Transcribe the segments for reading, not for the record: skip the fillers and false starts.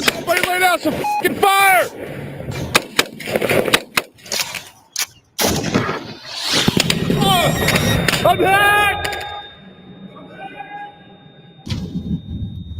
Somebody lay down some fucking fire! Attack!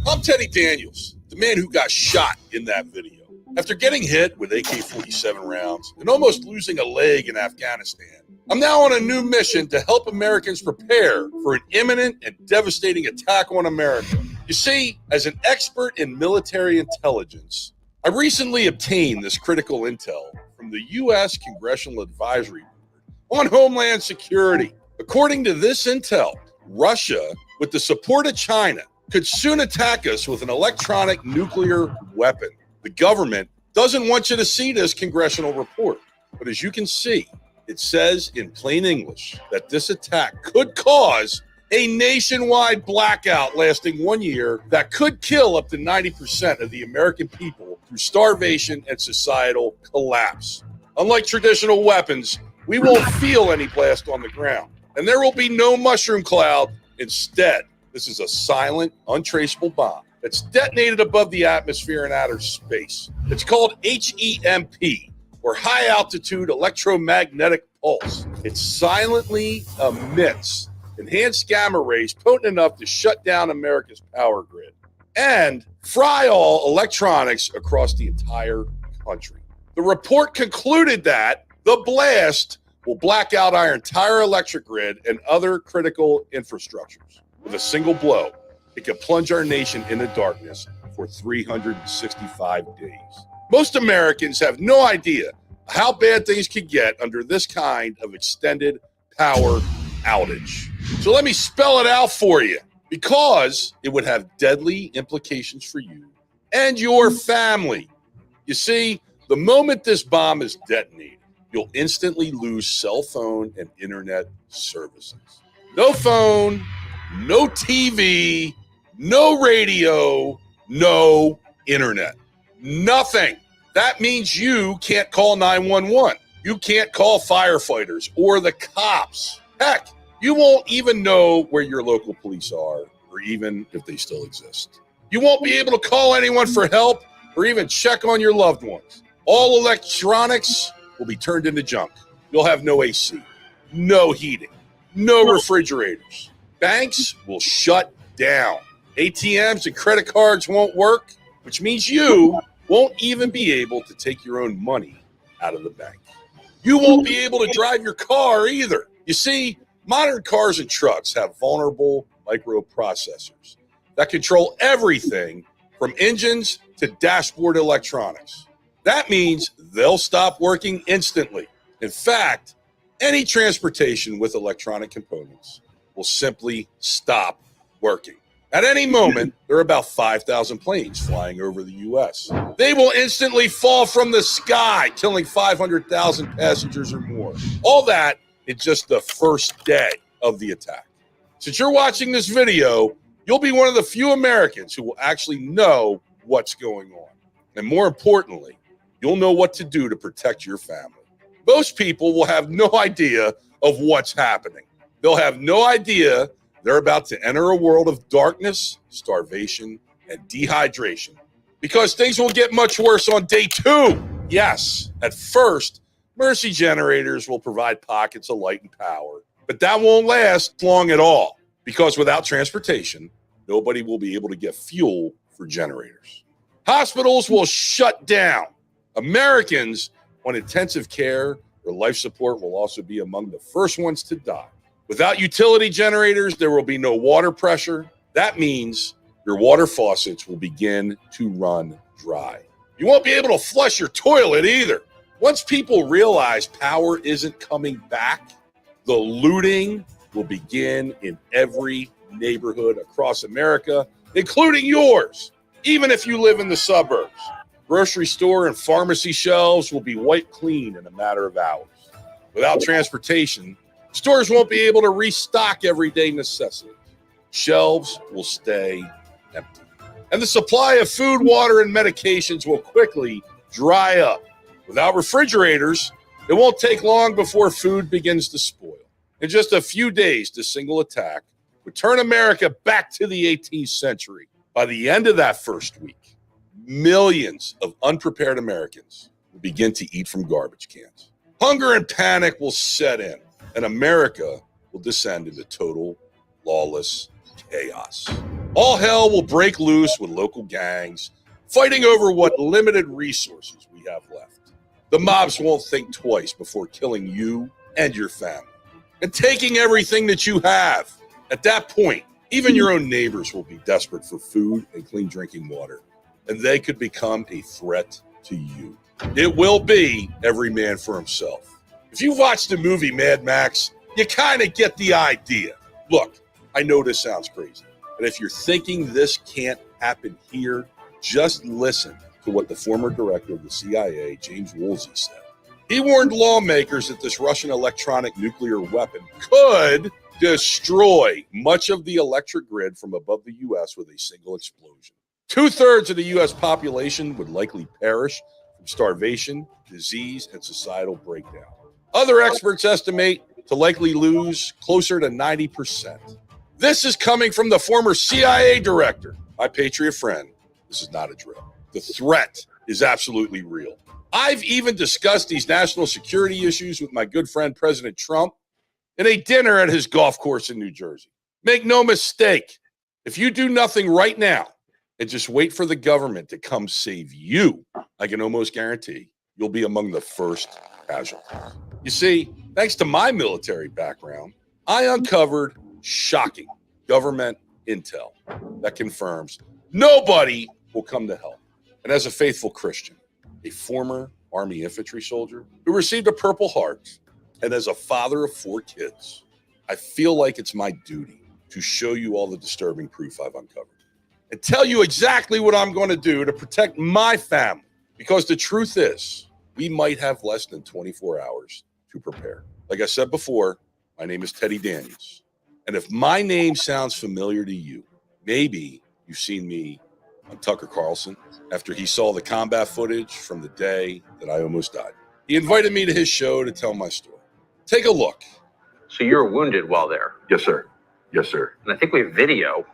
I'm Teddy Daniels, the man who got shot in that video. After getting hit with AK-47 rounds and almost losing a leg in Afghanistan, I'm now on a new mission to help Americans prepare for an imminent and devastating attack on America. You see, as an expert in military intelligence, I recently obtained this critical intel from the U.S. Congressional Advisory Board on Homeland Security. According to this intel, Russia, with the support of China, could soon attack us with an electronic nuclear weapon. The government doesn't want you to see this congressional report, but as you can see, it says in plain English that this attack could cause a nationwide blackout lasting 1 year that could kill up to 90% of the American people through starvation and societal collapse. Unlike traditional weapons, we won't feel any blast on the ground, and there will be no mushroom cloud. Instead, this is a silent, untraceable bomb that's detonated above the atmosphere in outer space. It's called HEMP, or high altitude electromagnetic pulse. It silently emits enhanced gamma rays potent enough to shut down America's power grid and fry all electronics across the entire country. The report concluded that the blast will black out our entire electric grid and other critical infrastructures. With a single blow, it could plunge our nation into darkness for 365 days. Most Americans have no idea how bad things could get under this kind of extended power outage. So let me spell it out for you, because it would have deadly implications for you and your family. You see, the moment this bomb is detonated, you'll instantly lose cell phone and internet services. No phone, no TV, no radio, no internet. Nothing. That means you can't call 911. You can't call firefighters or the cops. Heck, you won't even know where your local police are, or even if they still exist. You won't be able to call anyone for help or even check on your loved ones. All electronics will be turned into junk. You'll have no AC, no heating, no refrigerators. Banks will shut down. ATMs and credit cards won't work, which means you won't even be able to take your own money out of the bank. You won't be able to drive your car either. You see, modern cars and trucks have vulnerable microprocessors that control everything from engines to dashboard electronics. That means they'll stop working instantly. In fact, any transportation with electronic components will simply stop working. At any moment, there are about 5,000 planes flying over the U.S. They will instantly fall from the sky, killing 500,000 passengers or more. All that in just the first day of the attack. Since you're watching this video, you'll be one of the few Americans who will actually know what's going on. And more importantly, you'll know what to do to protect your family. Most people will have no idea of what's happening. They'll have no idea they're about to enter a world of darkness, starvation, and dehydration, because things will get much worse on day 2. Yes, at first, mercy generators will provide pockets of light and power, but that won't last long at all, because without transportation, nobody will be able to get fuel for generators. Hospitals will shut down. Americans on intensive care or life support will also be among the first ones to die. Without utility generators, there will be no water pressure. That means your water faucets will begin to run dry. You won't be able to flush your toilet either. Once people realize power isn't coming back, the looting will begin in every neighborhood across America, including yours, even if you live in the suburbs. Grocery store and pharmacy shelves will be wiped clean in a matter of hours. Without transportation, stores won't be able to restock everyday necessities. Shelves will stay empty. And the supply of food, water, and medications will quickly dry up. Without refrigerators, it won't take long before food begins to spoil. In just a few days, this single attack would turn America back to the 18th century. By the end of that first week, millions of unprepared Americans will begin to eat from garbage cans. Hunger and panic will set in, and America will descend into total lawless chaos. All hell will break loose with local gangs fighting over what limited resources we have left. The mobs won't think twice before killing you and your family and taking everything that you have. At that point, even your own neighbors will be desperate for food and clean drinking water, and they could become a threat to you. It will be every man for himself. If you watched the movie Mad Max, you kind of get the idea. Look, I know this sounds crazy, and if you're thinking this can't happen here, just listen to what the former director of the CIA, James Woolsey, said. He warned lawmakers that this Russian electronic nuclear weapon could destroy much of the electric grid from above the U.S. with a single explosion. 2/3 of the U.S. population would likely perish from starvation, disease, and societal breakdown. Other experts estimate to likely lose closer to 90%. This is coming from the former CIA director, my patriot friend. This is not a drill. The threat is absolutely real. I've even discussed these national security issues with my good friend President Trump in a dinner at his golf course in New Jersey. Make no mistake, if you do nothing right now and just wait for the government to come save you, I can almost guarantee you'll be among the first casualties. You see, thanks to my military background, I uncovered shocking government intel that confirms nobody will come to help. And as a faithful Christian, a former Army infantry soldier who received a Purple Heart, and as a father of 4 kids, I feel like it's my duty to show you all the disturbing proof I've uncovered and tell you exactly what I'm going to do to protect my family. Because the truth is, we might have less than 24 hours to prepare. Like I said before, my name is Teddy Daniels. And if my name sounds familiar to you, maybe you've seen me on Tucker Carlson after he saw the combat footage from the day that I almost died. He invited me to his show to tell my story. Take a look. So you were wounded while there? Yes, sir. Yes, sir. And I think we have video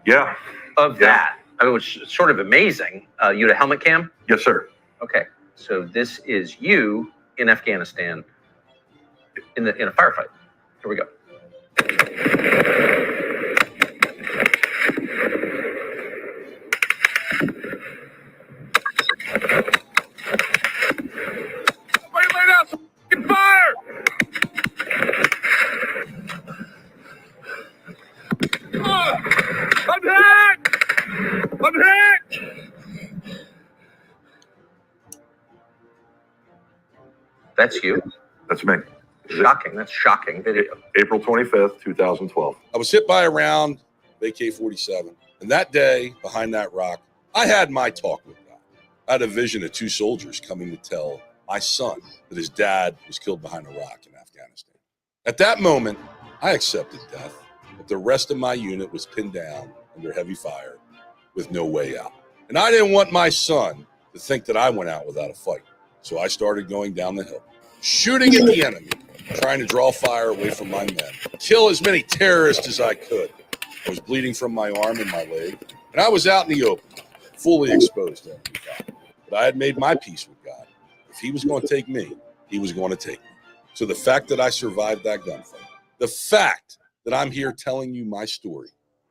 Yeah. of that. I mean, which is sort of amazing. You had a helmet cam? Yes, sir. Okay. So this is you in Afghanistan in a firefight. Here we go. Somebody lay down some f***ing fire! I'm hit! I'm hit! That's you. That's me. Shocking. That's shocking video. April 25th, 2012. I was hit by a round of AK-47. And that day, behind that rock, I had my talk with God. I had a vision of 2 soldiers coming to tell my son that his dad was killed behind a rock in Afghanistan. At that moment, I accepted death, but the rest of my unit was pinned down under heavy fire with no way out. And I didn't want my son to think that I went out without a fight. So I started going down the hill, shooting at the enemy, trying to draw fire away from my men, kill as many terrorists as I could. I was bleeding from my arm and my leg, and I was out in the open, fully exposed to enemy fire. But I had made my peace with God. If he was going to take me, he was going to take me. So the fact that I survived that gunfight, the fact that I'm here telling you my story,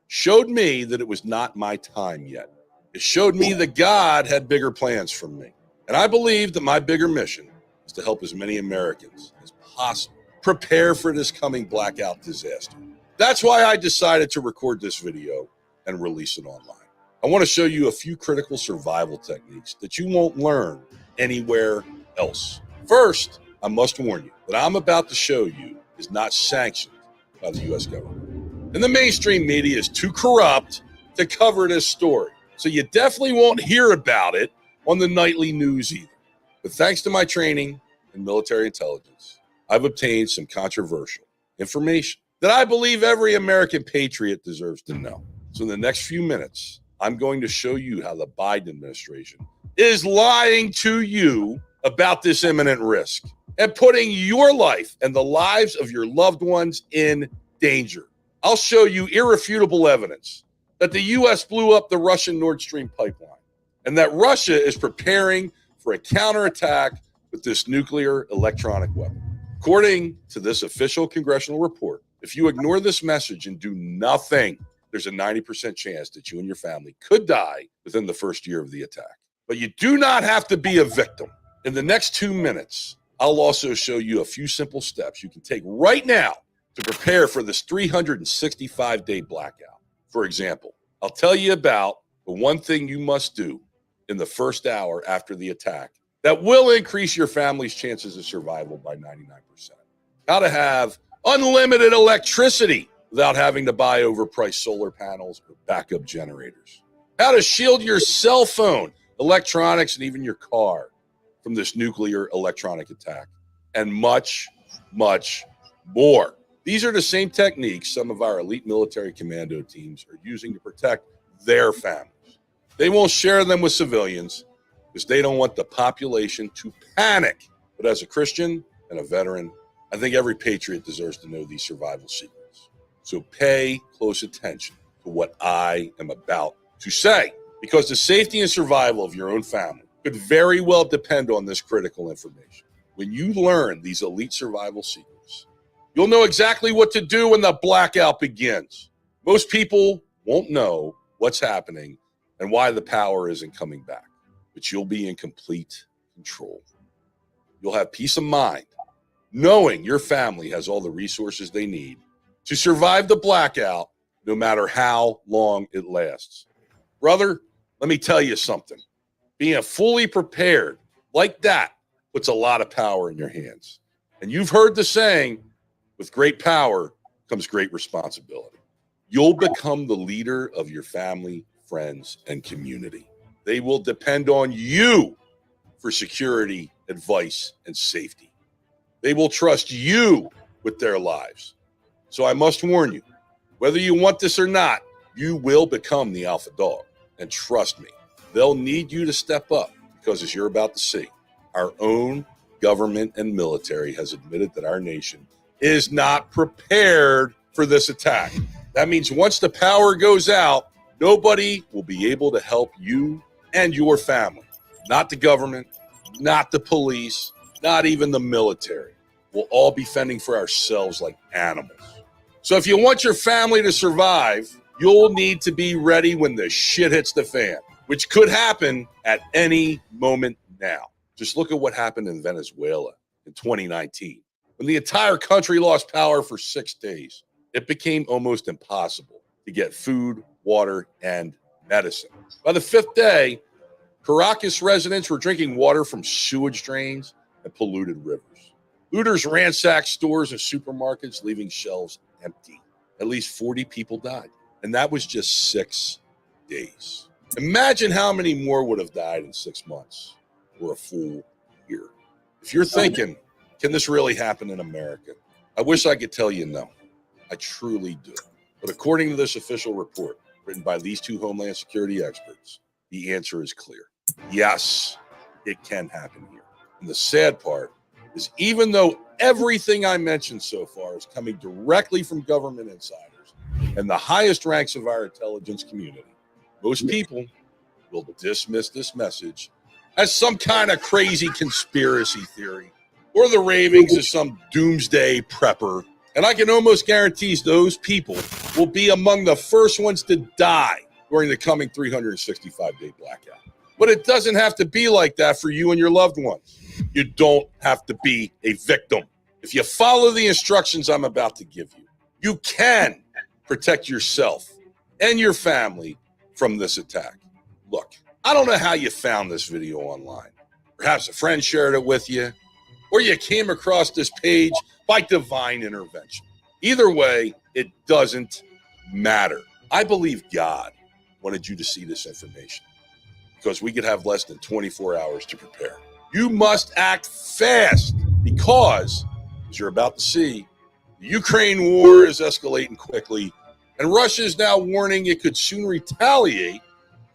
showed me that it was not my time yet. It showed me that God had bigger plans for me. And I believe that my bigger mission is to help as many Americans as possible prepare for this coming blackout disaster. That's why I decided to record this video and release it online. I want to show you a few critical survival techniques that you won't learn anywhere else. First, I must warn you that I'm about to show you is not sanctioned by the U.S. government. And the mainstream media is too corrupt to cover this story. So you definitely won't hear about it on the nightly news either. But thanks to my training in military intelligence, I've obtained some controversial information that I believe every American patriot deserves to know. So in the next few minutes, I'm going to show you how the Biden administration is lying to you about this imminent risk and putting your life and the lives of your loved ones in danger. I'll show you irrefutable evidence that the U.S. blew up the Russian Nord Stream pipeline and that Russia is preparing for a counterattack with this nuclear electronic weapon. According to this official congressional report, if you ignore this message and do nothing, there's a 90% chance that you and your family could die within the first year of the attack. But you do not have to be a victim. In the next 2 minutes, I'll also show you a few simple steps you can take right now to prepare for this 365-day blackout. For example, I'll tell you about the one thing you must do in the first hour after the attack that will increase your family's chances of survival by 99%. How to have unlimited electricity without having to buy overpriced solar panels or backup generators. How to shield your cell phone, electronics, and even your car from this nuclear electronic attack, and much, much more. These are the same techniques some of our elite military commando teams are using to protect their families. They won't share them with civilians because they don't want the population to panic. But as a Christian and a veteran, I think every patriot deserves to know these survival secrets. So pay close attention to what I am about to say, because the safety and survival of your own family could very well depend on this critical information. When you learn these elite survival secrets, you'll know exactly what to do when the blackout begins. Most people won't know what's happening and why the power isn't coming back, but you'll be in complete control. You'll have peace of mind knowing your family has all the resources they need to survive the blackout, no matter how long it lasts. Brother, let me tell you something. Being fully prepared like that puts a lot of power in your hands. And you've heard the saying, with great power comes great responsibility. You'll become the leader of your family, friends, and community. They will depend on you for security, advice, and safety. They will trust you with their lives. So I must warn you, whether you want this or not, you will become the alpha dog. And trust me, they'll need you to step up because, as you're about to see, our own government and military has admitted that our nation is not prepared for this attack. That means once the power goes out, nobody will be able to help you and your family. Not the government, not the police, not even the military. We'll all be fending for ourselves like animals. So if you want your family to survive, you'll need to be ready when the shit hits the fan, which could happen at any moment now. Just look at what happened in Venezuela in 2019. When the entire country lost power for 6 days, it became almost impossible to get food, water, and medicine. By the 5th day, Caracas residents were drinking water from sewage drains and polluted rivers. Looters ransacked stores and supermarkets, leaving shelves empty. At least 40 people died, and that was just 6 days. Imagine how many more would have died in 6 months or a full year. If you're thinking, can this really happen in America? I wish I could tell you no. I truly do. But according to this official report written by these two Homeland Security experts, the answer is clear. Yes, it can happen here. And the sad part is, even though everything I mentioned so far is coming directly from government insiders and the highest ranks of our intelligence community, most people will dismiss this message as some kind of crazy conspiracy theory or the ravings of some doomsday prepper. And I can almost guarantee those people will be among the first ones to die during the coming 365-day blackout. But it doesn't have to be like that for you and your loved ones. You don't have to be a victim. If you follow the instructions I'm about to give you, you can protect yourself and your family from this attack. Look, I don't know how you found this video online. Perhaps a friend shared it with you, or you came across this page by divine intervention. Either way, it doesn't matter. I believe God wanted you to see this information because we could have less than 24 hours to prepare. You must act fast because, as you're about to see, the Ukraine war is escalating quickly, and Russia is now warning it could soon retaliate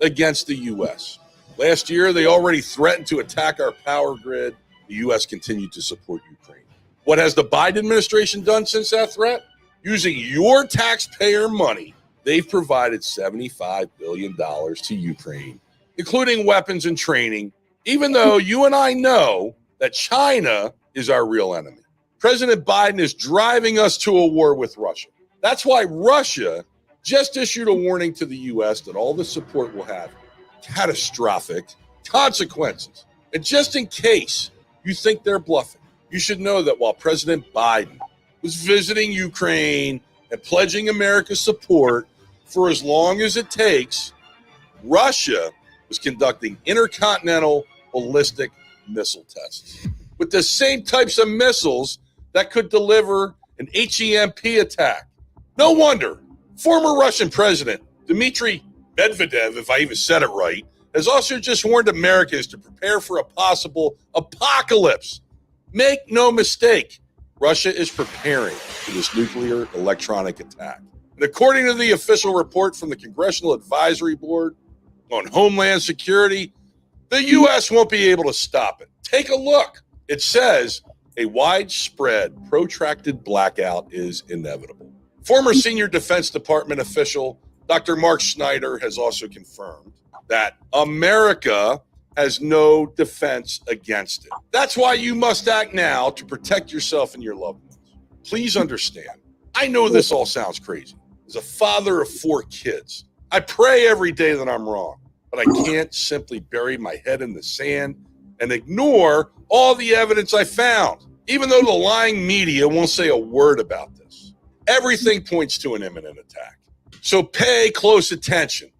against the U.S. Last year, they already threatened to attack our power grid. The U.S. continued to support Ukraine. What has the Biden administration done since that threat? Using your taxpayer money, they've provided $75 billion to Ukraine, including weapons and training, even though you and I know that China is our real enemy. President Biden is driving us to a war with Russia. That's why Russia just issued a warning to the U.S. that all the support will have catastrophic consequences. And just in case you think they're bluffing, you should know that while President Biden was visiting Ukraine and pledging America's support for as long as it takes, Russia was conducting intercontinental ballistic missile tests with the same types of missiles that could deliver an HEMP attack. No wonder former Russian President Dmitry Medvedev, if I even said it right, has also just warned Americans to prepare for a possible apocalypse. Make no mistake, Russia is preparing for this nuclear electronic attack. And according to the official report from the Congressional Advisory Board on Homeland Security, the U.S. won't be able to stop it. Take a look. It says a widespread, protracted blackout is inevitable. Former senior Defense Department official Dr. Mark Schneider has also confirmed that America has no defense against it. That's why you must act now to protect yourself and your loved ones. Please understand, I know this all sounds crazy. As a father of 4 kids, I pray every day that I'm wrong, but I can't simply bury my head in the sand and ignore all the evidence I found, even though the lying media won't say a word about this. Everything points to an imminent attack. So pay close attention,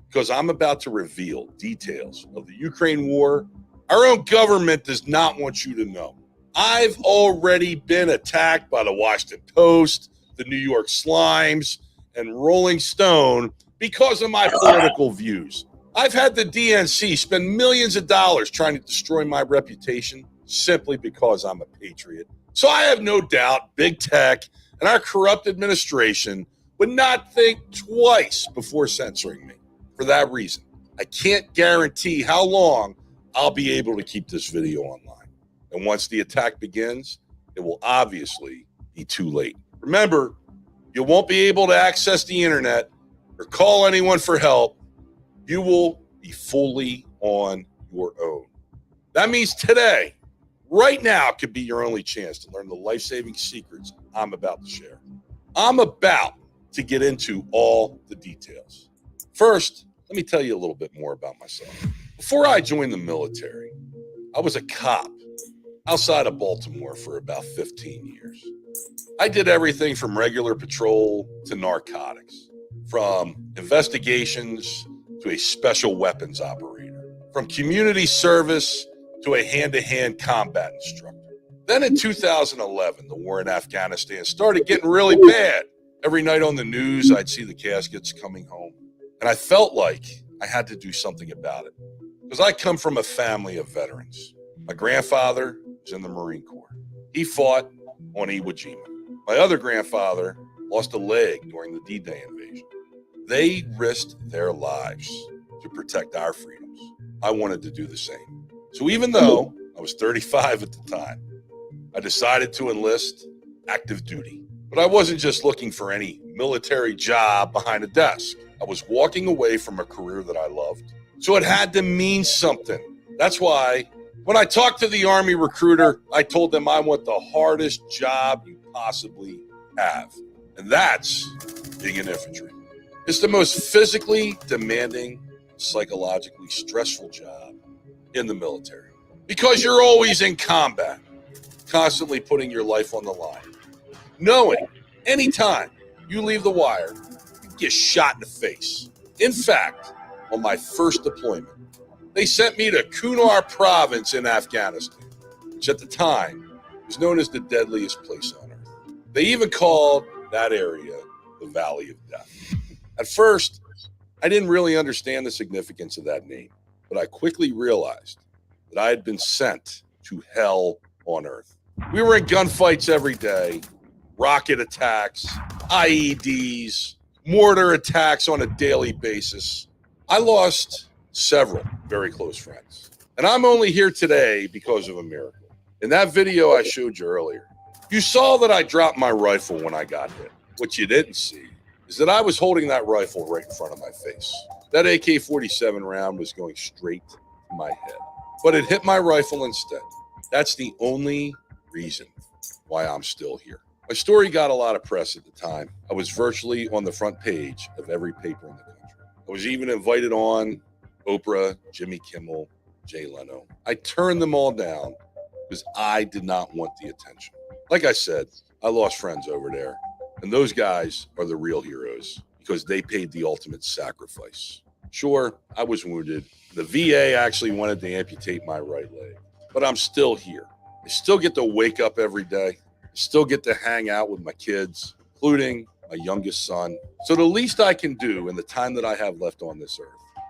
because I'm about to reveal details of the Ukraine war our own government does not want you to know. I've already been attacked by the Washington Post, the New York Slimes, and Rolling Stone because of my political views. I've had the DNC spend millions of dollars trying to destroy my reputation simply because I'm a patriot. So I have no doubt big tech and our corrupt administration would not think twice before censoring me. For that reason, I can't guarantee how long I'll be able to keep this video online. And once the attack begins, it will obviously be too late. Remember, you won't be able to access the internet or call anyone for help. You will be fully on your own. That means today, right now, could be your only chance to learn the life-saving secrets I'm about to share. I'm about to get into all the details. First, let me tell you a little bit more about myself. Before I joined the military, I was a cop outside of Baltimore for about 15 years. I did everything from regular patrol to narcotics, from investigations to a special weapons operator, from community service to a hand-to-hand combat instructor. Then in 2011, the war in Afghanistan started getting really bad. Every night on the news, I'd see the caskets coming home. And I felt like I had to do something about it because I come from a family of veterans. My grandfather was in the Marine Corps. He fought on Iwo Jima. My other grandfather lost a leg during the D-Day invasion. They risked their lives to protect our freedoms. I wanted to do the same. So even though I was 35 at the time, I decided to enlist active duty. But I wasn't just looking for any military job behind a desk. I was walking away from a career that I loved. So it had to mean something. That's why when I talked to the Army recruiter, I told them I want the hardest job you possibly have. And that's being an infantry. It's the most physically demanding, psychologically stressful job in the military. Because you're always in combat, constantly putting your life on the line. Knowing anytime you leave the wire, you get shot in the face. In fact, on my first deployment, they sent me to Kunar province in Afghanistan, which at the time was known as the deadliest place on earth. They even called that area the Valley of Death. At first, I didn't really understand the significance of that name, but I quickly realized that I had been sent to hell on earth. We were in gunfights every day, rocket attacks, IEDs, mortar attacks on a daily basis. I lost several very close friends. And I'm only here today because of a miracle. In that video I showed you earlier, you saw that I dropped my rifle when I got hit. What you didn't see is that I was holding that rifle right in front of my face. That AK-47 round was going straight to my head, but it hit my rifle instead. That's the only reason why I'm still here. My story got a lot of press at the time. I was virtually on the front page of every paper in the country. I was even invited on Oprah, Jimmy Kimmel, Jay Leno. I turned them all down because I did not want the attention. Like I said, I lost friends over there, and those guys are the real heroes because they paid the ultimate sacrifice. Sure, I was wounded. The VA actually wanted to amputate my right leg, but I'm still here. I still get to wake up every day. I still get to hang out with my kids, including my youngest son. So the least I can do in the time that I have left on this earth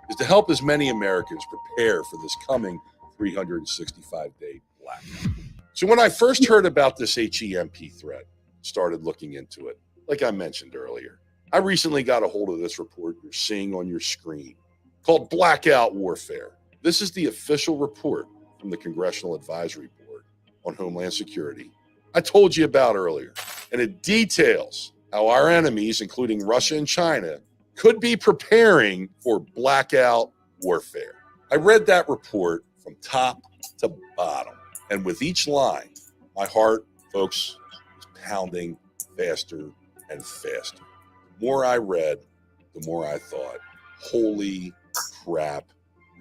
is to help as many Americans prepare for this coming 365-day blackout. So when I first heard about this HEMP threat, started looking into it, like I mentioned earlier, I recently got a hold of this report you're seeing on your screen called Blackout Warfare. This is the official report from the Congressional Advisory Board on Homeland Security I told you about earlier, and it details how our enemies, including Russia and China, could be preparing for blackout warfare. I read that report from top to bottom, and with each line, my heart, folks, was pounding faster and faster. The more I read, the more I thought, holy crap,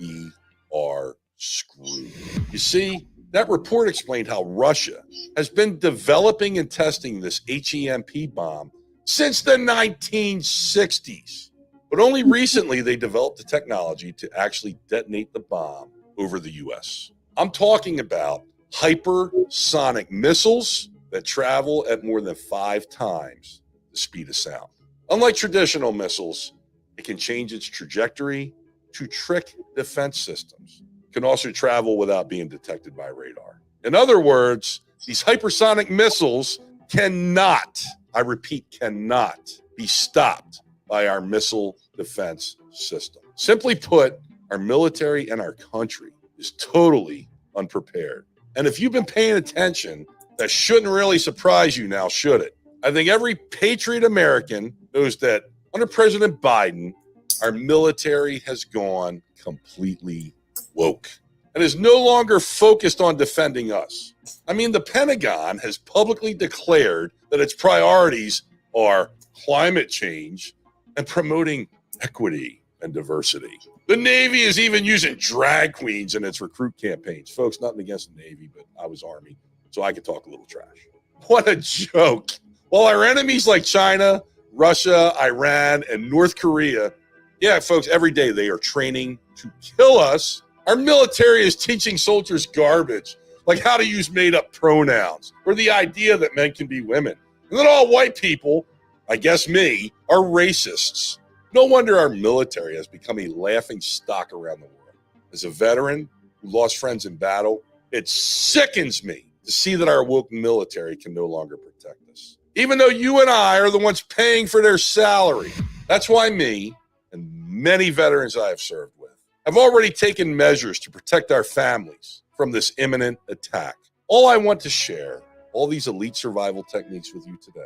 we are screwed. You see, that report explained how Russia has been developing and testing this HEMP bomb since the 1960s. But only recently they developed the technology to actually detonate the bomb over the U.S. I'm talking about hypersonic missiles that travel at more than 5 times the speed of sound. Unlike traditional missiles, it can change its trajectory to trick defense systems. It can also travel without being detected by radar. In other words, these hypersonic missiles cannot, I repeat, cannot be stopped by our missile defense system. Simply put, our military and our country is totally unprepared. And if you've been paying attention, that shouldn't really surprise you now, should it? I think every patriot American knows that under President Biden, our military has gone completely woke and is no longer focused on defending us. I mean, the Pentagon has publicly declared that its priorities are climate change and promoting equity and diversity. The Navy is even using drag queens in its recruit campaigns. Folks, nothing against the Navy, but I was Army, so I could talk a little trash. What a joke. While our enemies like China, Russia, Iran, and North Korea, yeah, folks, every day they are training to kill us, our military is teaching soldiers garbage, like how to use made-up pronouns, or the idea that men can be women. And then all white people, I guess me, are racists. No wonder our military has become a laughing stock around the world. As a veteran who lost friends in battle, it sickens me to see that our woke military can no longer protect us, even though you and I are the ones paying for their salary. That's why me and many veterans I have served with have already taken measures to protect our families from this imminent attack. All I want to share, all these elite survival techniques with you today,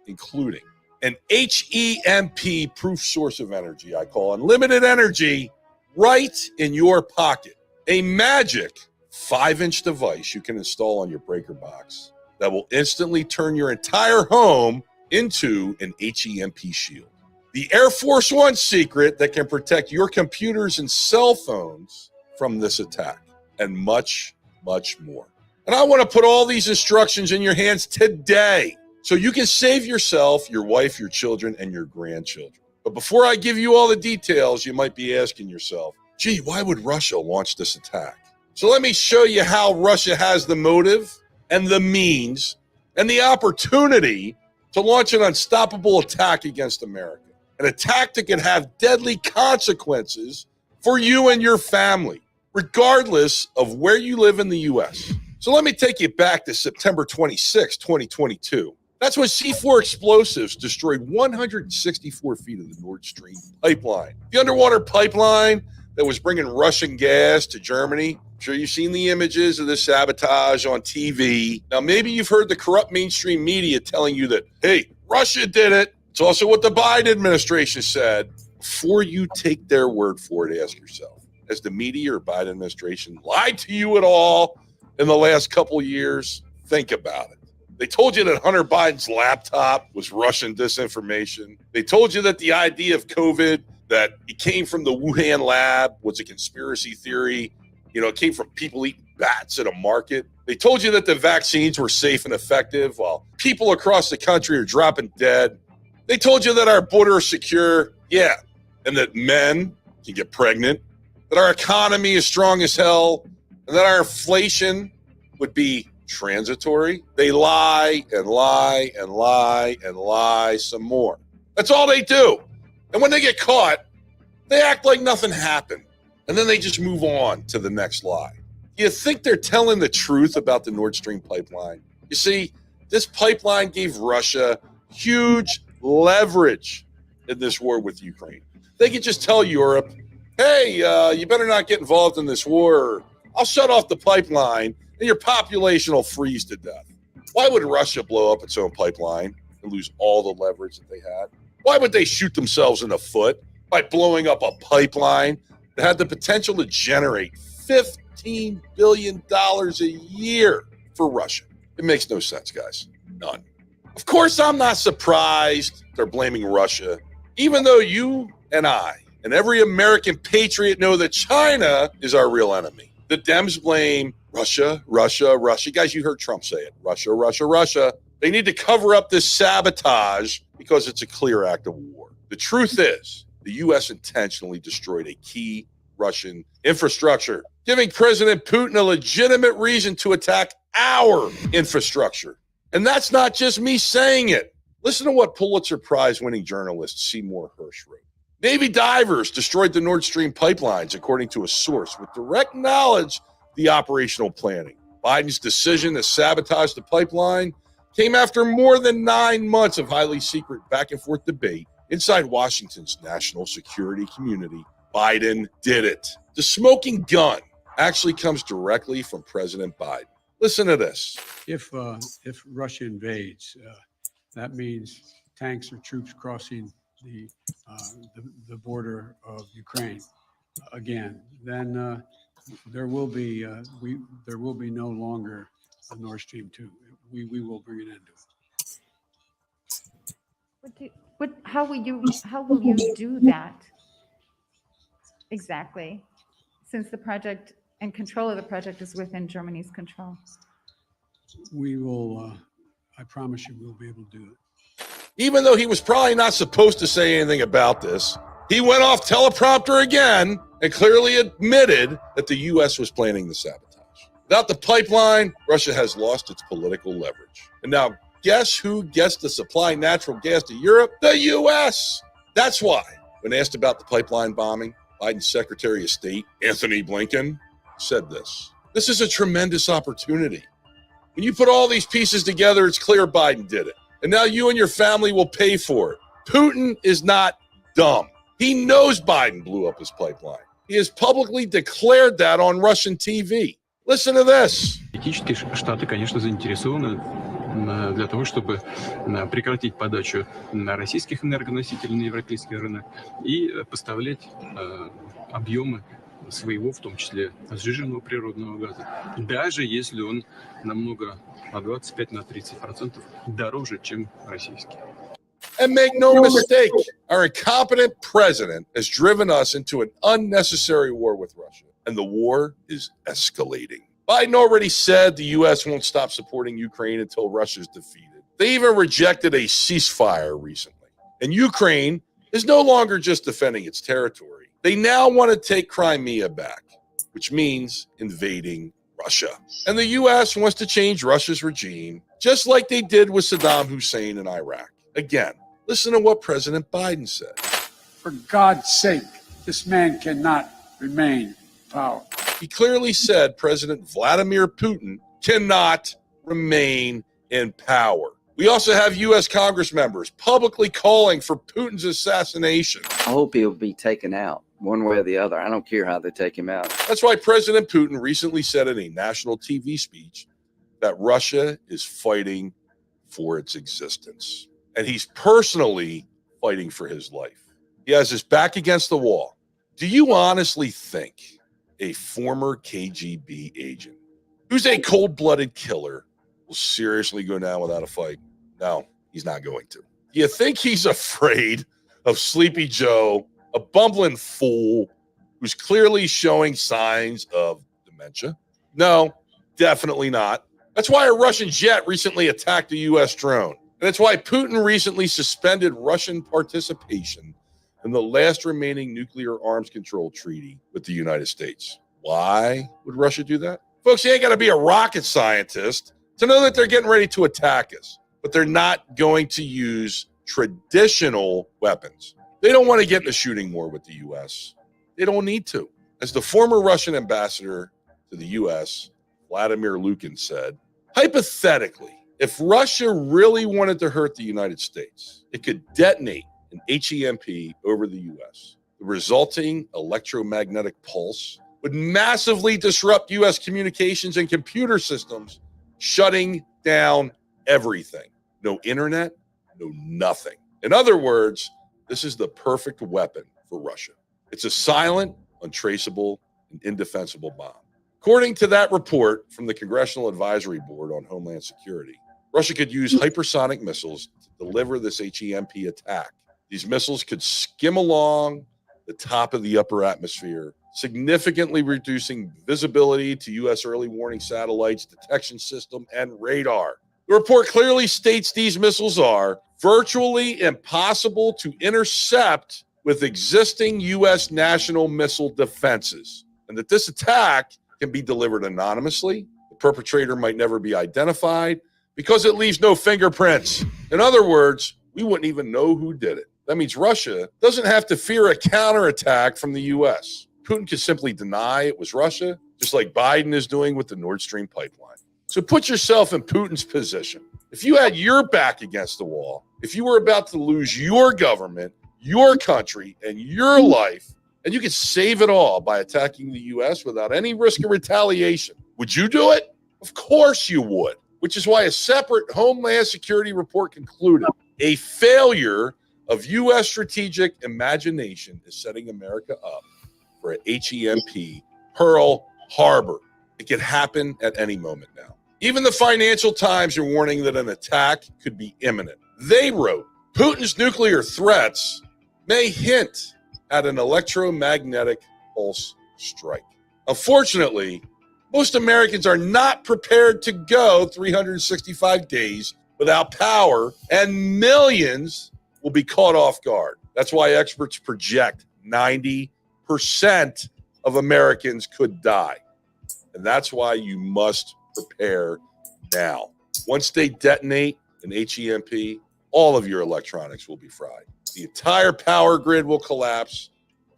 including an HEMP proof source of energy I call unlimited energy right in your pocket. A magic 5-inch device you can install on your breaker box that will instantly turn your entire home into an HEMP shield. The Air Force One secret that can protect your computers and cell phones from this attack, and much, much more. And I want to put all these instructions in your hands today so you can save yourself, your wife, your children, and your grandchildren. But before I give you all the details, you might be asking yourself, gee, why would Russia launch this attack? So let me show you how Russia has the motive and the means and the opportunity to launch an unstoppable attack against America. An attack that can have deadly consequences for you and your family, regardless of where you live in the U.S. So let me take you back to September 26, 2022. That's when C4 explosives destroyed 164 feet of the Nord Stream pipeline. The underwater pipeline that was bringing Russian gas to Germany. I'm sure you've seen the images of this sabotage on TV. Now, maybe you've heard the corrupt mainstream media telling you that, hey, Russia did it. It's also what the Biden administration said. Before you take their word for it, ask yourself, has the media or Biden administration lied to you at all in the last couple of years? Think about it. They told you that Hunter Biden's laptop was Russian disinformation. They told you that the idea of COVID, that it came from the Wuhan lab, was a conspiracy theory. You know, it came from people eating bats at a market. They told you that the vaccines were safe and effective while people across the country are dropping dead. They told you that our border is secure, yeah, and that men can get pregnant, that our economy is strong as hell, and that our inflation would be transitory. They lie and lie and lie and lie some more. That's all they do. And when they get caught, they act like nothing happened. And then they just move on to the next lie. You think they're telling the truth about the Nord Stream pipeline? You see, this pipeline gave Russia huge leverage in this war with Ukraine. They could just tell Europe, hey, you better not get involved in this war. I'll shut off the pipeline and your population will freeze to death. Why would Russia blow up its own pipeline and lose all the leverage that they had? Why would they shoot themselves in the foot by blowing up a pipeline that had the potential to generate $15 billion a year for Russia? It makes no sense, guys. None. Of course, I'm not surprised they're blaming Russia, even though you and I and every American patriot know that China is our real enemy. The Dems blame Russia, Russia, Russia. Guys, you heard Trump say it. Russia, Russia, Russia. They need to cover up this sabotage because it's a clear act of war. The truth is, the U.S. intentionally destroyed a key Russian infrastructure, giving President Putin a legitimate reason to attack our infrastructure. And that's not just me saying it. Listen to what Pulitzer Prize-winning journalist Seymour Hersh wrote. Navy divers destroyed the Nord Stream pipelines, according to a source with direct knowledge of the operational planning. Biden's decision to sabotage the pipeline came after more than 9 months of highly secret back-and-forth debate inside Washington's national security community. Biden did it. The smoking gun actually comes directly from President Biden. Listen to this. If Russia invades, that means tanks or troops crossing the border of Ukraine again. Then there will be no longer a Nord Stream 2. We will bring an end to it. How will you do that exactly, since the project and control of the project is within Germany's control? We will, I promise you, we'll be able to do it. Even though he was probably not supposed to say anything about this, he went off teleprompter again and clearly admitted that the U.S. was planning the sabotage. Without the pipeline, Russia has lost its political leverage. And now, guess who gets to supply natural gas to Europe? The U.S. That's why, when asked about the pipeline bombing, Biden's Secretary of State, Anthony Blinken, said this. This is a tremendous opportunity. When you put all these pieces together, it's clear Biden did it. And now you and your family will pay for it. Putin is not dumb. He knows Biden blew up his pipeline. He has publicly declared that on Russian TV. Listen to this. Политически Штаты, конечно, заинтересованы для того, чтобы прекратить подачу российских энергоносителей на европейский рынок и поставлять объемы своего, в том числе сжиженного природного газа, даже если он намного на 25-30% дороже, чем российский. And make no mistake, our incompetent president has driven us into an unnecessary war with Russia, and the war is escalating. Biden already said the U.S. won't stop supporting Ukraine until Russia's defeated. They even rejected a ceasefire recently. And Ukraine is no longer just defending its territory. They now want to take Crimea back, which means invading Russia. And the U.S. wants to change Russia's regime, just like they did with Saddam Hussein in Iraq. Again, listen to what President Biden said. For God's sake, this man cannot remain in power. He clearly said President Vladimir Putin cannot remain in power. We also have U.S. Congress members publicly calling for Putin's assassination. I hope he'll be taken out one way or the other. I don't care how they take him out. That's why President Putin recently said in a national TV speech that Russia is fighting for its existence. and he's personally fighting for his life. He has his back against the wall. Do you honestly think a former KGB agent who's a cold-blooded killer will seriously go down without a fight? No, he's not going to. Do you think he's afraid of Sleepy Joe, a bumbling fool who's clearly showing signs of dementia? No, definitely not. That's why a Russian jet recently attacked a U.S. drone. And that's why Putin recently suspended Russian participation in the last remaining nuclear arms control treaty with the United States. Why would Russia do that? Folks, you ain't got to be a rocket scientist to know that they're getting ready to attack us, but they're not going to use traditional weapons. They don't want to get in a shooting war with the U.S. They don't need to. As the former Russian ambassador to the U.S., Vladimir Lukin, said, hypothetically, if Russia really wanted to hurt the United States, it could detonate an HEMP over the U.S. The resulting electromagnetic pulse would massively disrupt U.S. communications and computer systems, shutting down everything. No internet, no nothing. In other words, this is the perfect weapon for Russia. It's a silent, untraceable, and indefensible bomb. According to that report from the Congressional Advisory Board on Homeland Security, Russia could use hypersonic missiles to deliver this HEMP attack. These missiles could skim along the top of the upper atmosphere, significantly reducing visibility to U.S. early warning satellites, detection system, and radar. The report clearly states these missiles are virtually impossible to intercept with existing U.S. national missile defenses, and that this attack can be delivered anonymously. The perpetrator might never be identified because it leaves no fingerprints. In other words, we wouldn't even know who did it. That means Russia doesn't have to fear a counterattack from the U.S. Putin can simply deny it was Russia, just like Biden is doing with the Nord Stream pipeline. So put yourself in Putin's position. If you had your back against the wall, if you were about to lose your government, your country, and your life, and you could save it all by attacking the U.S. without any risk of retaliation, would you do it? Of course you would, which is why a separate Homeland Security report concluded a failure of U.S. strategic imagination is setting America up for a HEMP Pearl Harbor. It could happen at any moment now. Even the Financial Times are warning that an attack could be imminent. They wrote, Putin's nuclear threats may hint at an electromagnetic pulse strike. Unfortunately, most Americans are not prepared to go 365 days without power, and millions will be caught off guard. That's why experts project 90% of Americans could die. And that's why you must prepare now. Once they detonate an HEMP, all of your electronics will be fried. The entire power grid will collapse.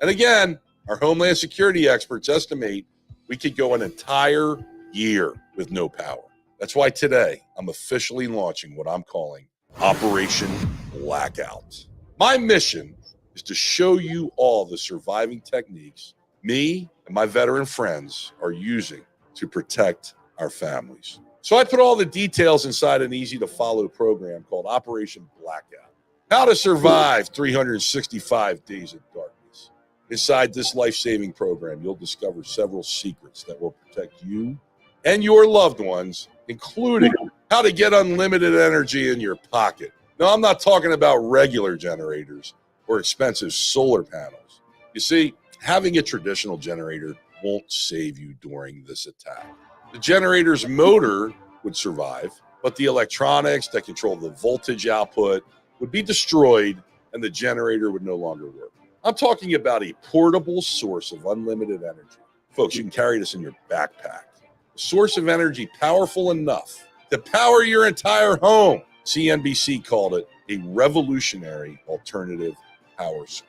And again, our Homeland Security experts estimate we could go an entire year with no power. That's why today I'm officially launching what I'm calling Operation Blackout. My mission is to show you all the surviving techniques me and my veteran friends are using to protect our families. So I put all the details inside an easy-to-follow program called Operation Blackout. How to survive 365 days of darkness. Inside this life-saving program, you'll discover several secrets that will protect you and your loved ones, including how to get unlimited energy in your pocket. Now, I'm not talking about regular generators or expensive solar panels. You see, having a traditional generator won't save you during this attack. The generator's motor would survive, but the electronics that control the voltage output would be destroyed and the generator would no longer work. I'm talking about a portable source of unlimited energy. Folks, you can carry this in your backpack. A source of energy powerful enough to power your entire home. CNBC called it a revolutionary alternative power source.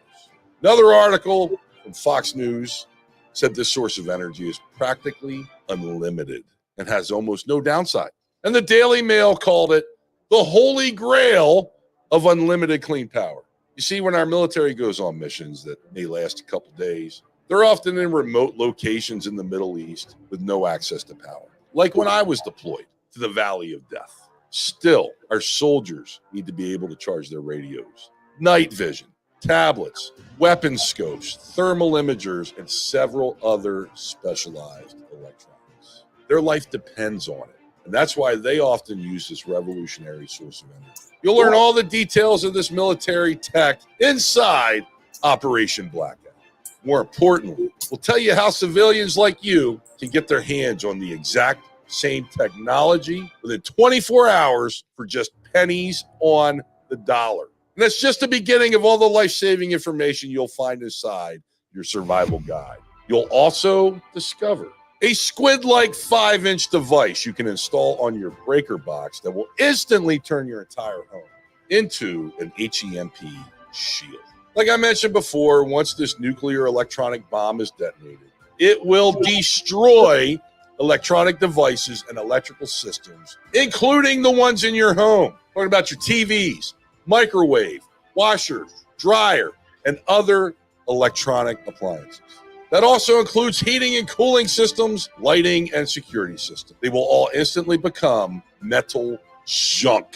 Another article from Fox News said this source of energy is practically unlimited and has almost no downside. And the Daily Mail called it the holy grail of unlimited clean power. You see, when our military goes on missions that may last a couple days, they're often in remote locations in the Middle East with no access to power. Like when I was deployed to the Valley of Death. Still, our soldiers need to be able to charge their radios, night vision, tablets, weapon scopes, thermal imagers, and several other specialized electronics. Their life depends on it, and that's why they often use this revolutionary source of energy. You'll learn all the details of this military tech inside Operation Blackout. More importantly, we'll tell you how civilians like you can get their hands on the exact same technology within 24 hours for just pennies on the dollar. And that's just the beginning of all the life-saving information you'll find inside your survival guide. You'll also discover a squid-like 5-inch device you can install on your breaker box that will instantly turn your entire home into an HEMP shield. Like I mentioned before, once this nuclear electronic bomb is detonated, it will destroy electronic devices and electrical systems, including the ones in your home. Talking about your TVs, microwave, washer, dryer, and other electronic appliances. That also includes heating and cooling systems, lighting, and security systems. They will all instantly become metal junk.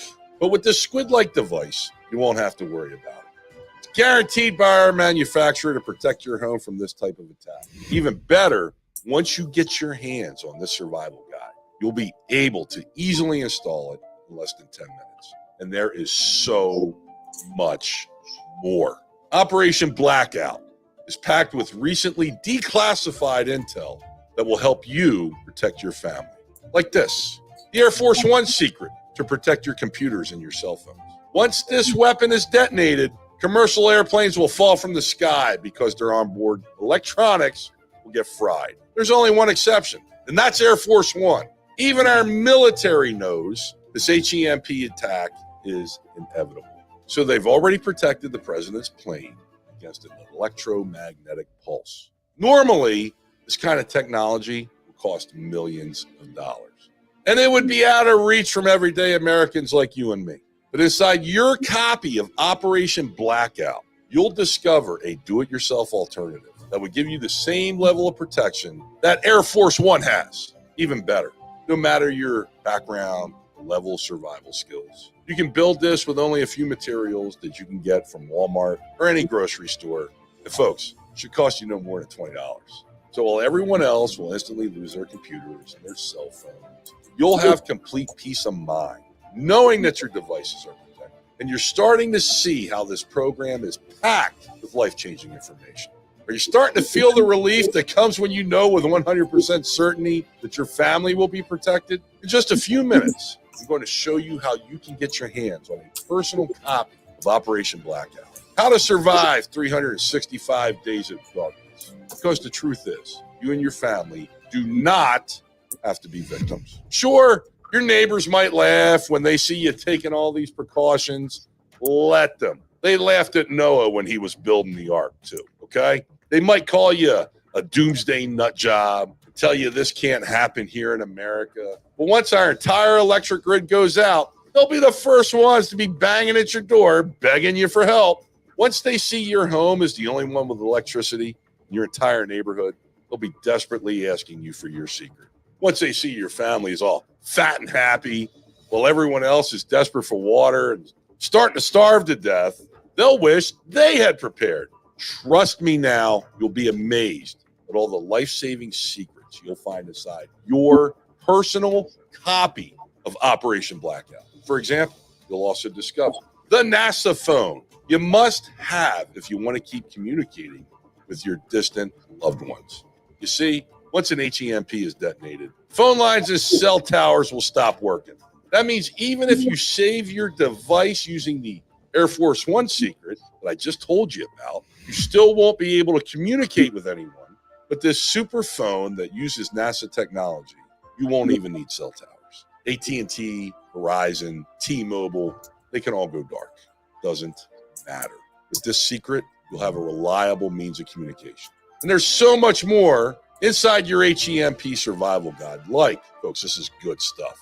But with this squid-like device, you won't have to worry about it. It's guaranteed by our manufacturer to protect your home from this type of attack. Even better, once you get your hands on this survival guide, you'll be able to easily install it in less than 10 minutes. And there is so much more. Operation Blackout is packed with recently declassified intel that will help you protect your family. Like this, the Air Force One secret to protect your computers and your cell phones. Once this weapon is detonated, commercial airplanes will fall from the sky because their onboard electronics will get fried. There's only one exception, and that's Air Force One. Even our military knows this HEMP attack is inevitable. So they've already protected the president's plane against an electromagnetic pulse. Normally, this kind of technology will cost millions of dollars, and it would be out of reach from everyday Americans like you and me. But inside your copy of Operation Blackout, you'll discover a do-it-yourself alternative that would give you the same level of protection that Air Force One has, even better, no matter your background, level of survival skills. You can build this with only a few materials that you can get from Walmart or any grocery store. And folks, it should cost you no more than $20. So while everyone else will instantly lose their computers and their cell phones, you'll have complete peace of mind knowing that your devices are protected. And you're starting to see how this program is packed with life-changing information. Are you starting to feel the relief that comes when you know with 100% certainty that your family will be protected? In just a few minutes, I'm going to show you how you can get your hands on a personal copy of Operation Blackout. How to survive 365 days of darkness. Because the truth is, you and your family do not have to be victims. Sure, your neighbors might laugh when they see you taking all these precautions. Let them. They laughed at Noah when he was building the ark too, okay? They might call you a doomsday nut job, tell you this can't happen here in America. But once our entire electric grid goes out, they'll be the first ones to be banging at your door, begging you for help. Once they see your home is the only one with electricity in your entire neighborhood, they'll be desperately asking you for your secret. Once they see your family is all fat and happy, while everyone else is desperate for water and starting to starve to death, they'll wish they had prepared. Trust me now, you'll be amazed at all the life-saving secrets you'll find inside your personal copy of Operation Blackout. For example, you'll also discover the NASA phone you must have if you want to keep communicating with your distant loved ones. You see, once an HEMP is detonated, phone lines and cell towers will stop working. That means even if you save your device using the Air Force One secret that I just told you about, you still won't be able to communicate with anyone. But this super phone that uses NASA technology, you won't even need cell towers. AT&T, Verizon, T-Mobile, they can all go dark. Doesn't matter. With this secret, you'll have a reliable means of communication. And there's so much more inside your HEMP survival guide. Like, folks, this is good stuff.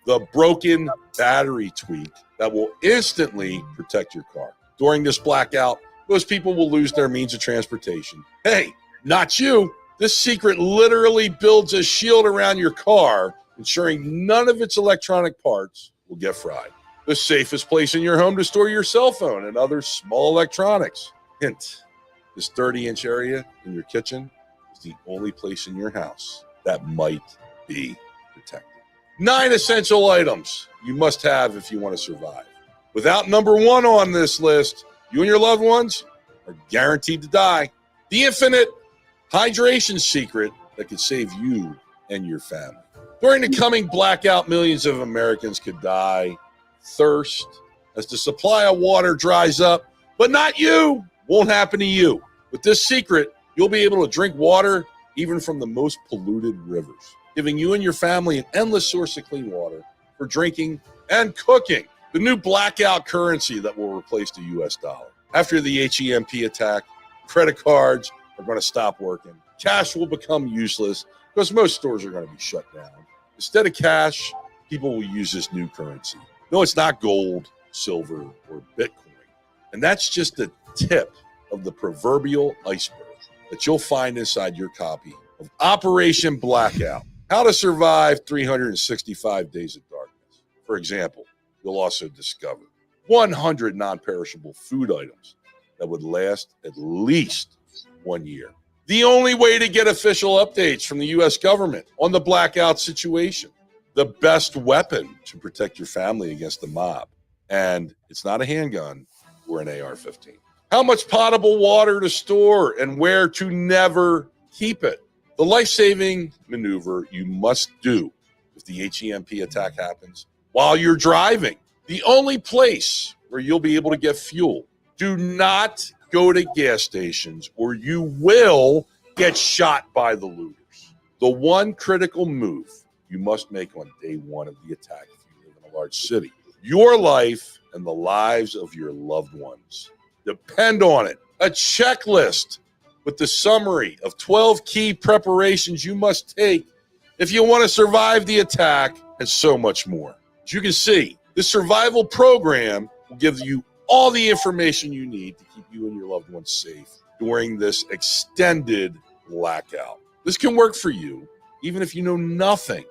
The broken battery tweak that will instantly protect your car. During this blackout, most people will lose their means of transportation. Hey, not you. This secret literally builds a shield around your car, ensuring none of its electronic parts will get fried. The safest place in your home to store your cell phone and other small electronics. Hint, this 30-inch area in your kitchen is the only place in your house that might be protected. 9 essential items you must have if you want to survive. Without number 1 on this list, you and your loved ones are guaranteed to die. The infinite hydration secret that could save you and your family. During the coming blackout, millions of Americans could die thirst as the supply of water dries up, but not you. Won't happen to you. With this secret, you'll be able to drink water even from the most polluted rivers, giving you and your family an endless source of clean water for drinking and cooking. The new blackout currency that will replace the US dollar. After the HEMP attack, credit cards are going to stop working. Cash will become useless because most stores are going to be shut down. Instead of cash, people will use this new currency. No, it's not gold, silver, or Bitcoin. And that's just the tip of the proverbial iceberg that you'll find inside your copy of Operation Blackout, How to Survive 365 Days of Darkness. For example, you'll also discover 100 non-perishable food items that would last at least 1 year. The only way to get official updates from the U.S. government on the blackout situation. The best weapon to protect your family against the mob. And it's not a handgun or an AR-15. How much potable water to store and where to never keep it. The life-saving maneuver you must do if the HEMP attack happens while you're driving. The only place where you'll be able to get fuel. Do not go to gas stations or you will get shot by the looters. The one critical move you must make on day 1 of the attack if you live in a large city. Your life and the lives of your loved ones depend on it. A checklist with the summary of 12 key preparations you must take if you want to survive the attack and so much more. As you can see, this survival program will give you all the information you need to keep you and your loved ones safe during this extended blackout. This can work for you even if you know nothing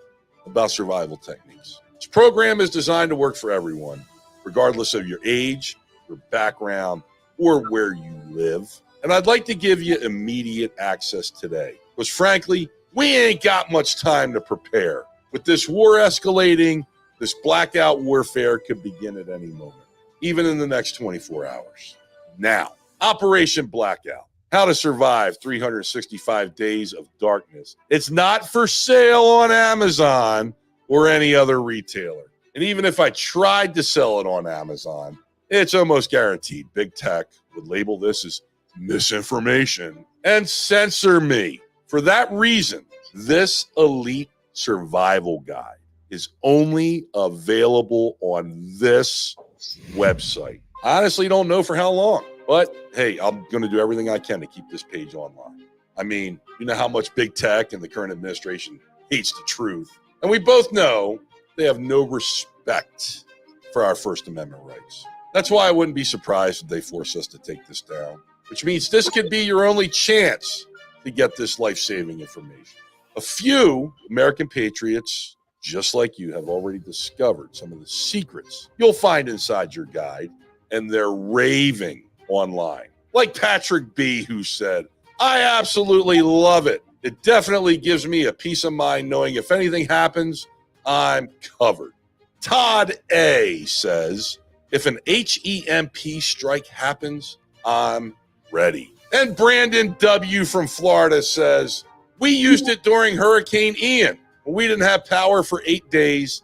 about survival techniques. This program is designed to work for everyone, regardless of your age, your background, or where you live. And I'd like to give you immediate access today, because frankly, we ain't got much time to prepare. With this war escalating, this blackout warfare could begin at any moment, even in the next 24 hours. Now, Operation Blackout, How to Survive 365 Days of Darkness. It's not for sale on Amazon or any other retailer. And even if I tried to sell it on Amazon, it's almost guaranteed big tech would label this as misinformation and censor me. For that reason, this elite survival guide is only available on this website. I honestly don't know for how long, but hey, I'm going to do everything I can to keep this page online. I mean, you know how much big tech and the current administration hates the truth. And we both know they have no respect for our First Amendment rights. That's why I wouldn't be surprised if they force us to take this down, which means this could be your only chance to get this life-saving information. A few American patriots, just like you, have already discovered some of the secrets you'll find inside your guide, and they're raving online. Like Patrick B., who said, "I absolutely love it. It definitely gives me a peace of mind knowing if anything happens, I'm covered." Todd A. says, "If an HEMP strike happens, I'm ready." And Brandon W. from Florida says, "We used it during Hurricane Ian when we didn't have power for 8 days.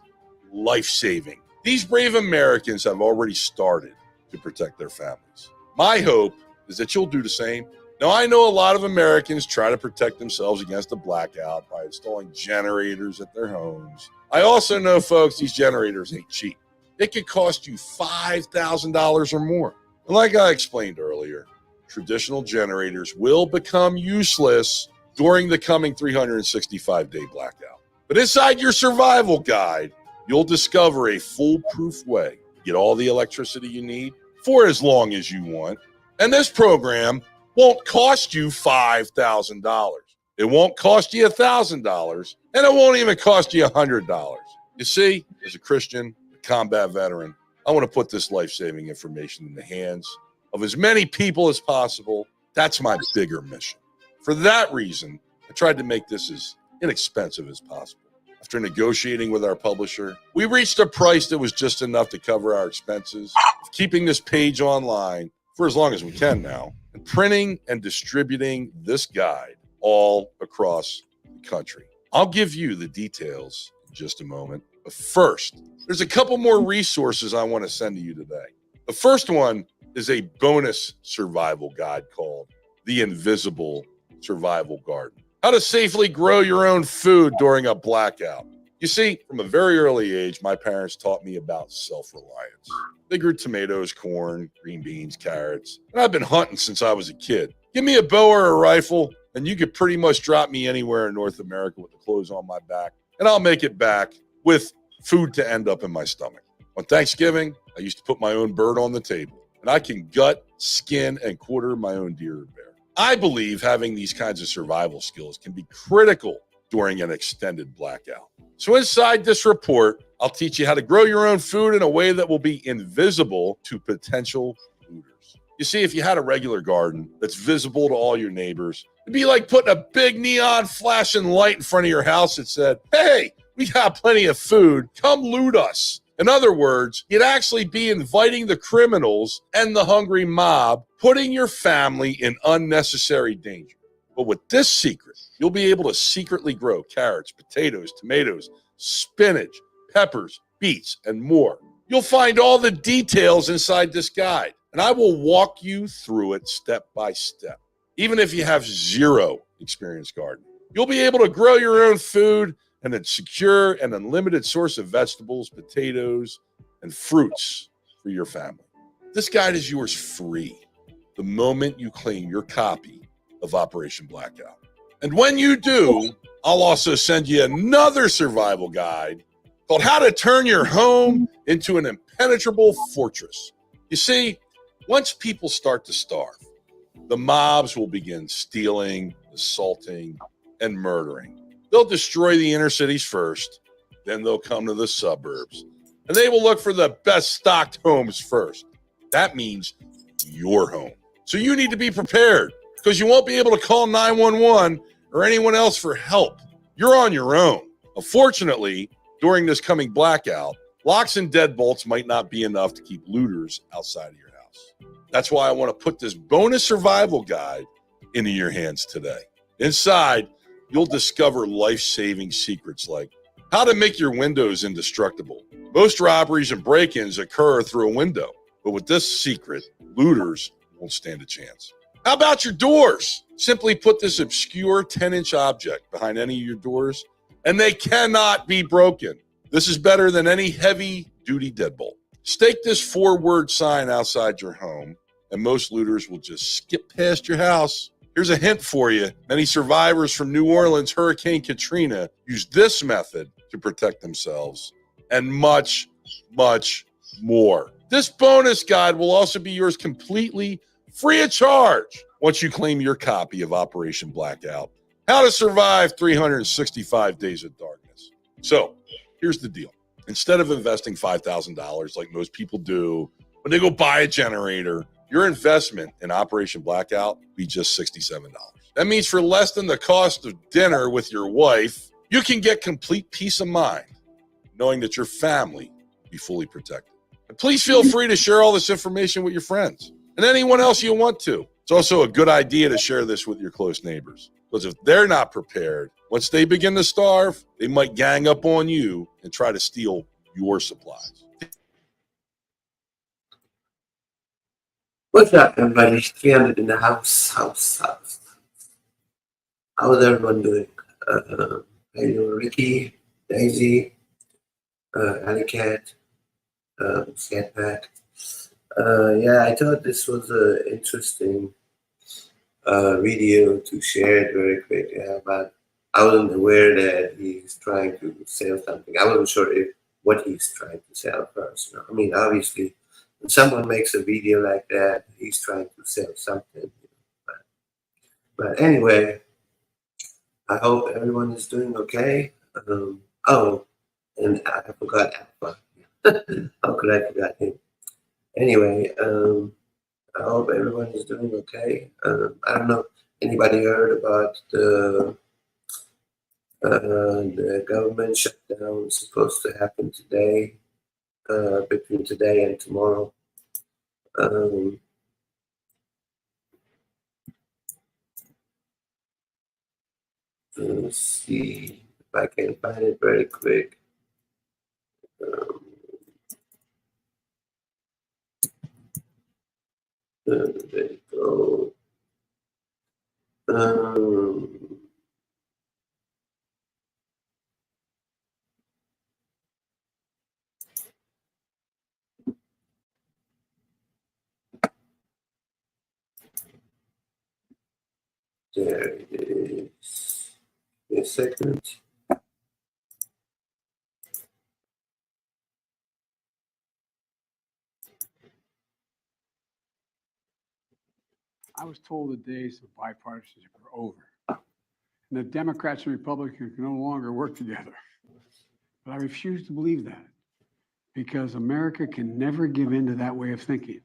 Life-saving." These brave Americans have already started to protect their families. My hope is that you'll do the same. Now, I know a lot of Americans try to protect themselves against a blackout by installing generators at their homes. I also know, folks, these generators ain't cheap. It could cost you $5,000 or more. And like I explained earlier, traditional generators will become useless during the coming 365-day blackout. But inside your survival guide, you'll discover a foolproof way to get all the electricity you need for as long as you want. And this program won't cost you $5,000. It won't cost you $1,000, and it won't even cost you $100. You see, as a Christian, a combat veteran, I want to put this life-saving information in the hands of as many people as possible. That's my bigger mission. For that reason, I tried to make this as inexpensive as possible. After negotiating with our publisher, we reached a price that was just enough to cover our expenses, keeping this page online for as long as we can now, and printing and distributing this guide all across the country. I'll give you the details in just a moment. But first, there's a couple more resources I want to send to you today. The first one is a bonus survival guide called The Invisible Survival Garden. How to safely grow your own food during a blackout. You see, from a very early age, my parents taught me about self-reliance. They grew tomatoes, corn, green beans, carrots, and I've been hunting since I was a kid. Give me a bow or a rifle, and you could pretty much drop me anywhere in North America with the clothes on my back, and I'll make it back with food to end up in my stomach. On Thanksgiving, I used to put my own bird on the table, and I can gut, skin, and quarter my own deer or bear. I believe having these kinds of survival skills can be critical during an extended blackout. So inside this report, I'll teach you how to grow your own food in a way that will be invisible to potential looters. You see, if you had a regular garden that's visible to all your neighbors, it'd be like putting a big neon flashing light in front of your house that said, "Hey, we got plenty of food. Come loot us." In other words, you'd actually be inviting the criminals and the hungry mob, putting your family in unnecessary danger. But with this secret, you'll be able to secretly grow carrots, potatoes, tomatoes, spinach, peppers, beets, and more. You'll find all the details inside this guide, and I will walk you through it step by step. Even if you have zero experience gardening, you'll be able to grow your own food and a secure and unlimited source of vegetables, potatoes, and fruits for your family. This guide is yours free the moment you claim your copy of Operation Blackout. And when you do, I'll also send you another survival guide called How to Turn Your Home into an Impenetrable Fortress. You see, once people start to starve, the mobs will begin stealing, assaulting, and murdering. They'll destroy the inner cities first, then they'll come to the suburbs, and they will look for the best stocked homes first. That means your home. So you need to be prepared because you won't be able to call 911 or anyone else for help. You're on your own. Unfortunately, during this coming blackout, locks and deadbolts might not be enough to keep looters outside of your house. That's why I want to put this bonus survival guide into your hands today. Inside, you'll discover life-saving secrets like how to make your windows indestructible. Most robberies and break-ins occur through a window, but with this secret, looters won't stand a chance. How about your doors? Simply put this obscure 10-inch object behind any of your doors, and they cannot be broken. This is better than any heavy-duty deadbolt. Stake this 4-word sign outside your home, and most looters will just skip past your house. Here's a hint for you. Many survivors from New Orleans Hurricane Katrina used this method to protect themselves, and much, much more. This bonus guide will also be yours completely free of charge once you claim your copy of Operation Blackout, How to Survive 365 Days of Darkness. So here's the deal. Instead of investing $5,000 like most people do when they go buy a generator, your investment in Operation Blackout will be just $67. That means for less than the cost of dinner with your wife, you can get complete peace of mind knowing that your family will be fully protected. And please feel free to share all this information with your friends and anyone else you want to. It's also a good idea to share this with your close neighbors, because if they're not prepared, once they begin to starve, they might gang up on you and try to steal your supplies. What's up, everybody? 300 in the house. How's everyone doing? How you doing, Ricky, Daisy, Alicat, Scatback? Yeah, I thought this was an interesting video to share it very quick. But I wasn't aware that he's trying to sell something. I wasn't sure what he's trying to sell first. You know? I mean, obviously, when someone makes a video like that, he's trying to sell something. You know? But anyway, I hope everyone is doing okay. Oh, and I forgot Alpha. How could I forget him? Anyway, I hope everyone is doing okay. I don't know. Anybody heard about the government shutdown supposed to happen today, between today and tomorrow? Let's see if I can find it very quick. There you go. There it is. Give me a second. I was told the days of bipartisanship were over, and that Democrats and Republicans can no longer work together. But I refuse to believe that, because America can never give in to that way of thinking.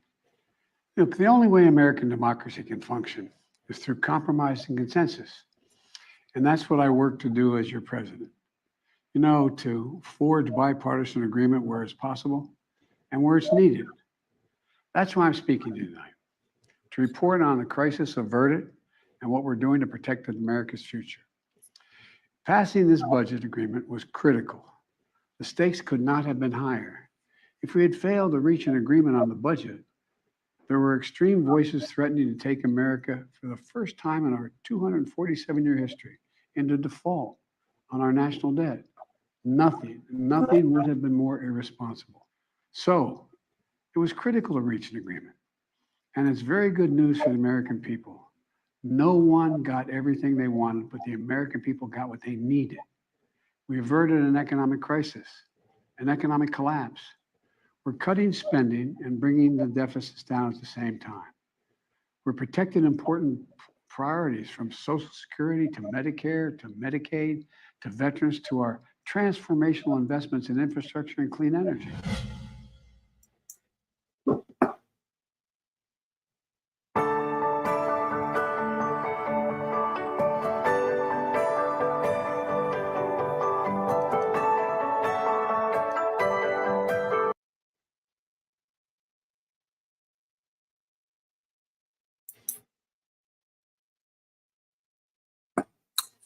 Look, the only way American democracy can function is through compromise and consensus. And that's what I work to do as your president. You know, to forge bipartisan agreement where it's possible and where it's needed. That's why I'm speaking to you tonight, to report on the crisis averted and what we're doing to protect America's future. Passing this budget agreement was critical. The stakes could not have been higher. If we had failed to reach an agreement on the budget, there were extreme voices threatening to take America for the first time in our 247-year history into default on our national debt. Nothing would have been more irresponsible. So it was critical to reach an agreement. And it's very good news for the American people. No one got everything they wanted, but the American people got what they needed. We averted an economic crisis, an economic collapse. We're cutting spending and bringing the deficits down at the same time. We're protecting important priorities from Social Security to Medicare to Medicaid to veterans to our transformational investments in infrastructure and clean energy.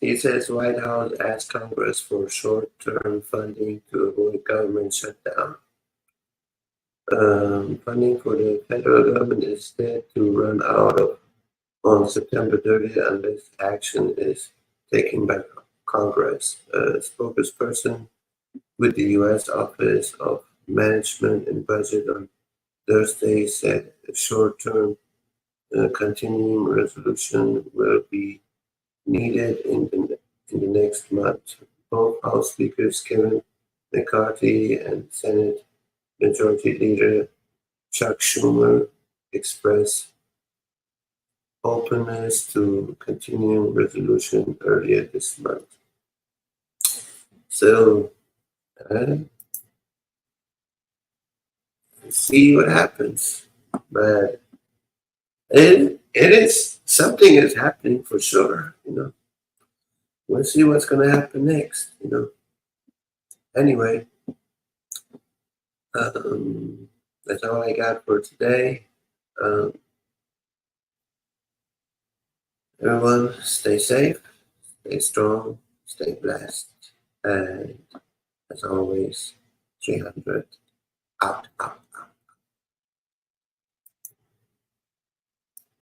He says White House asked Congress for short-term funding to avoid government shutdown. Funding for the federal government is set to run out on September 30th unless action is taken by Congress. A spokesperson with the U.S. Office of Management and Budget on Thursday said a short-term continuing resolution will be needed in the next month. Both House Speakers Kevin McCarthy and Senate Majority Leader Chuck Schumer expressed openness to continuing resolution earlier this month. So, see what happens. But it is something is happening for sure, you know. We'll see what's going to happen next, you know. Anyway, that's all I got for today. Everyone, stay safe, stay strong, stay blessed, and as always, 300 out.